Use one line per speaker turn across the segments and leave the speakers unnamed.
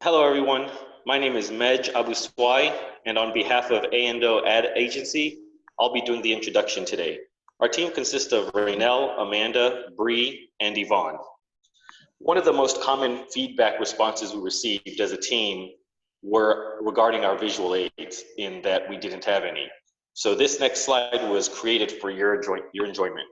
Hello, everyone. My name is Mej Abuswai, and on behalf of A&O Ad Agency, I'll be doing the introduction today. Our team consists of Raynell, Amanda, Bree, and Yvonne. One of the most common feedback responses we received as a team were regarding our visual aids, in that we didn't have any. So this next slide was created for your enjoyment.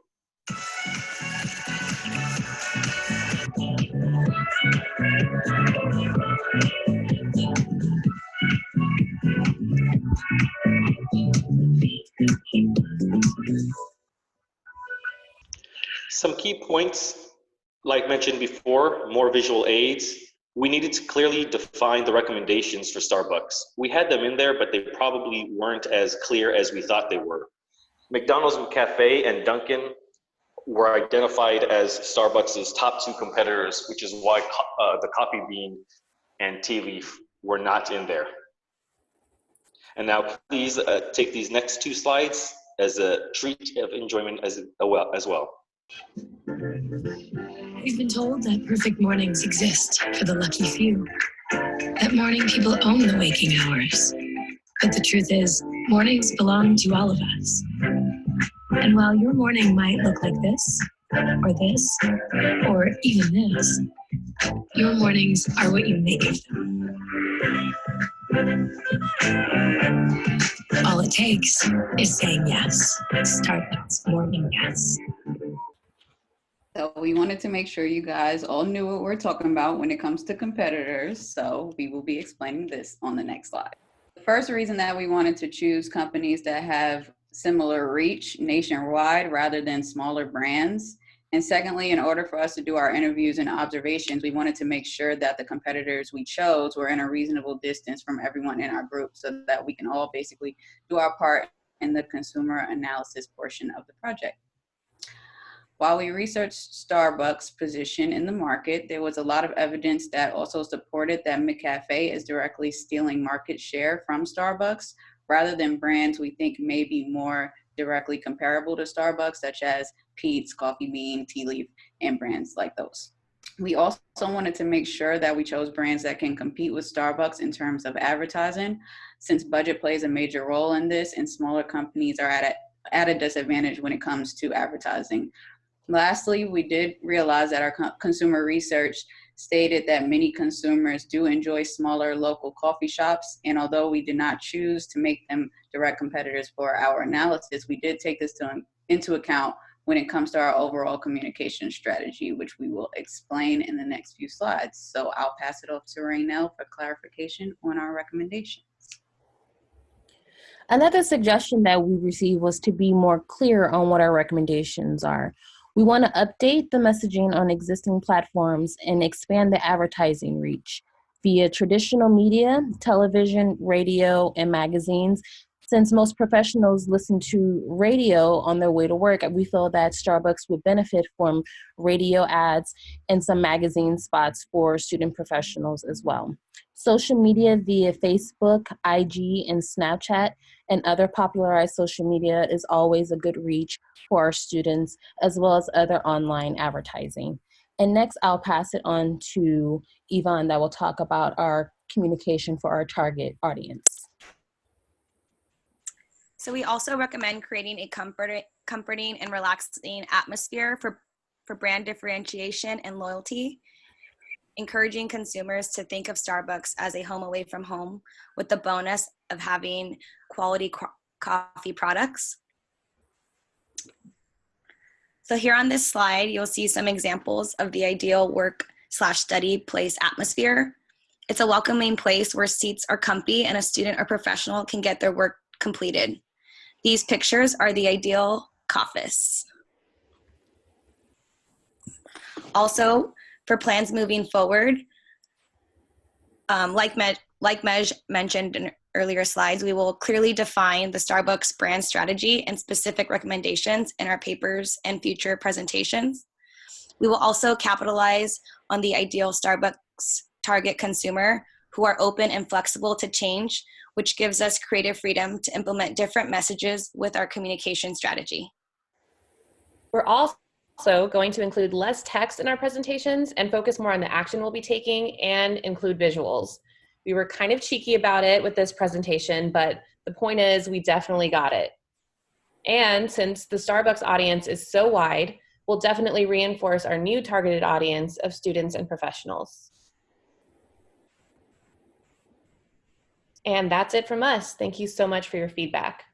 Some key points, like mentioned before, more visual aids. We needed to clearly define the recommendations for Starbucks. We had them in there, but they probably weren't as clear as we thought they were. McDonald's Cafe and Dunkin' were identified as Starbucks' top two competitors, which is why the coffee bean and tea leaf were not in there. And now please take these next two slides as a treat of enjoyment as well.
We've been told that perfect mornings exist for the lucky few. That morning people own the waking hours. But the truth is, mornings belong to all of us. And while your morning might look like this, or even this, your mornings are what you make of them. All it takes is saying yes. Starbucks Morning Yes.
So we wanted to make sure you guys all knew what we're talking about when it comes to competitors. So we will be explaining this on the next slide. The first reason that we wanted to choose companies that have similar reach nationwide rather than smaller brands. And secondly, in order for us to do our interviews and observations, we wanted to make sure that the competitors we chose were in a reasonable distance from everyone in our group so that we can all basically do our part in the consumer analysis portion of the project. While we researched Starbucks' position in the market, there was a lot of evidence that also supported that McCafe is directly stealing market share from Starbucks rather than brands we think may be more directly comparable to Starbucks, such as Peet's, Coffee Bean, Tea Leaf, and brands like those. We also wanted to make sure that we chose brands that can compete with Starbucks in terms of advertising, since budget plays a major role in this and smaller companies are at a disadvantage when it comes to advertising. Lastly, we did realize that our consumer research stated that many consumers do enjoy smaller local coffee shops, and although we did not choose to make them direct competitors for our analysis, we did take this into account when it comes to our overall communication strategy, which we will explain in the next few slides. So I'll pass it off to Raynell for clarification on our recommendations.
Another suggestion that we received was to be more clear on what our recommendations are. We want to update the messaging on existing platforms and expand the advertising reach via traditional media, television, radio, and magazines. Since most professionals listen to radio on their way to work, we feel that Starbucks would benefit from radio ads and some magazine spots for student professionals as well. Social media via Facebook, IG, and Snapchat, and other popularized social media is always a good reach for our students, as well as other online advertising. And next, I'll pass it on to Yvonne that will talk about our communication for our target audience.
So we also recommend creating a comforting and relaxing atmosphere for brand differentiation and loyalty, encouraging consumers to think of Starbucks as a home away from home with the bonus of having quality coffee products. So here on this slide, you'll see some examples of the ideal work/study place atmosphere. It's a welcoming place where seats are comfy and a student or professional can get their work completed. These pictures are the ideal office. Also, for plans moving forward, like Mej mentioned in earlier slides, we will clearly define the Starbucks brand strategy and specific recommendations in our papers and future presentations. We will also capitalize on the ideal Starbucks target consumer who are open and flexible to change, which gives us creative freedom to implement different messages with our communication strategy.
We're also Also going to include less text in our presentations and focus more on the action we'll be taking and include visuals. We were kind of cheeky about it with this presentation, but the point is we definitely got it. And since the Starbucks audience is so wide, we'll definitely reinforce our new targeted audience of students and professionals. And that's it from us. Thank you so much for your feedback.